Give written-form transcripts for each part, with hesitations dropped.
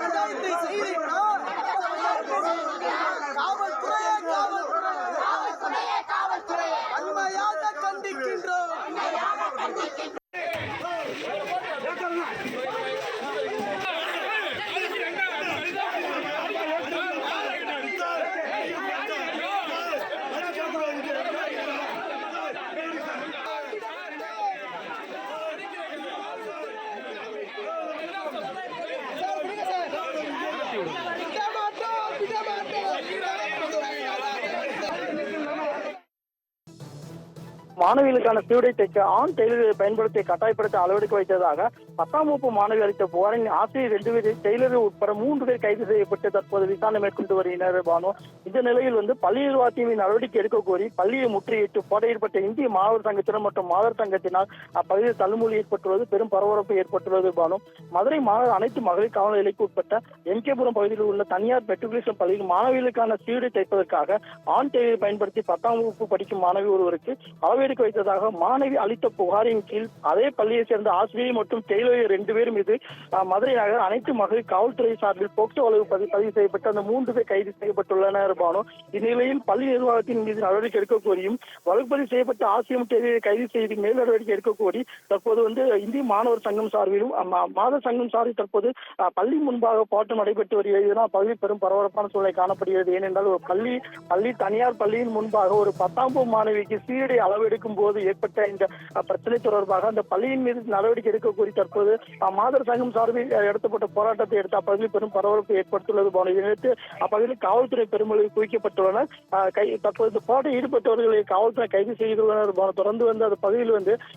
பஞ்சாயத்தை செய்திட்டார் காவல்துறை அண்மையாக கண்டிக்கின்றோம். மாணவிகளுக்கான சீருடை தைக்க ஆண் டெய்லரை பயன்படுத்தி கட்டாயப்படுத்த அளவெடுக்க வைத்ததாக 10ஆம் வகுப்பு மாணவி அளித்த புகாரின் ஆசிரியர் 2 பேர், டெய்லர் உட்பட 3 பேர் கைது செய்யப்பட்டு தற்போது விசாரணை மேற்கொண்டு வருகின்றனர். பானு, இந்த நிலையில் பள்ளி நிர்வாகத்தின் நடவடிக்கை எடுக்க கோரி பள்ளியை முற்றுகையிட்டு போட ஏற்பட்ட இந்திய மாணவர் சங்கத்தினர் மற்றும் மாதர் சங்கத்தினால் அப்பகுதியில் தள்ளுமொழி ஏற்பட்டுள்ளது பெரும் பரபரப்பு ஏற்பட்டுள்ளது. பானு, மதுரை மாநகர் அனைத்து மகளிர் காவல் நிலையக்கு உட்பட்ட எம்கேபுரம் பகுதியில் உள்ள தனியார் மெட்ரிகுலேஷன் பள்ளியில் மாணவிகளுக்கான சீருடை தைப்பதற்காக ஆண் டெய்லரை பயன்படுத்தி 10ஆம் வகுப்பு படிக்கும் மாணவி ஒருவருக்கு அளவெடுக்க வைத்ததாக மாணவி அளித்த புகாரின் கீழ் அதே பள்ளியை சேர்ந்த ஆசிரியர் மற்றும் டெய்லர் 2 பேர் மீது மதுரை நகர் அனைத்து மகளிர் காவல்துறை சார்பில் போக்சோ வழக்கு பதிவு செய்யப்பட்டு அந்த 3 பேர் கைது செய்யப்பட்டுள்ளனர். பானு, இந்நிலையில் பள்ளி நிர்வாகத்தின் மீது நடவடிக்கை எடுக்க கோரியும் வழக்கு பதிவு செய்யப்பட்ட ஆசிரியர் டெய்லரை கைது செய்து மேல் நடவடிக்கை எடுக்க கோரி தற்போது இந்திய மாணவர் சங்கம் சார்பிலும் மாதர் சங்கம் சார்பில் தற்போது பள்ளி முன்பாக போராட்டம் நடைபெற்று வருகிறது. இதனால் பகுதியில் பெரும் பரபரப்பான சூழ்நிலை காணப்படுகிறது. ஏனென்றால் ஒரு பள்ளி தனியார் பள்ளியின் முன்பாக ஒரு 10ஆம் வகுப்பு மாணவிக்கு சீருடை அளவெடுக்கும் போது ஏற்பட்ட இந்த பிரச்சனை தொடர்பாக அந்த பள்ளியின் மீது நடவடிக்கை எடுக்க கோரி தற்போது மாதர் சங்கம் சார்பில் நடத்தப்பட்ட போராட்டத்தை எடுத்து அப்பகுதியில் பெரும் பரபரப்பு ஏற்பட்டுள்ளது. இதனையடுத்து அப்பகுதியில் காவல்துறை பெருமளவில் குவிக்கப்பட்டுள்ளனர். தற்போது இந்த போராட்டத்தில் ஈடுபட்டவர்களை காவல்துறை கைது செய்துள்ளனர். தொடர்ந்து அந்த பகுதியில்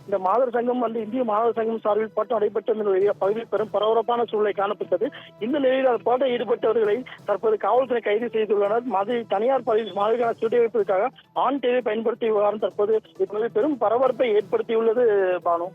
இந்த மாதர் சங்கம் இந்திய மாதர் சங்கம் சார்பில் போராட்டம் நடைபெற்ற நிலையில் அப்பகுதியில் பெரும் பரபரப்பான சூழ்நிலை காணப்பட்டது. இந்த நிலையில் அந்த போராட்டத்தில் ஈடுபட்டவர்களை தற்போது காவல்துறை கைது செய்துள்ளனர். மதுரை தனியார் பள்ளியில் மாணவிகளுக்கான சீருடை வைப்பதற்காக ஆண் டெய்லரை பயன்படுத்தி விவகாரம் தற்போது பெரும் பரபரப்பை ஏற்படுத்தியுள்ளது. பானு.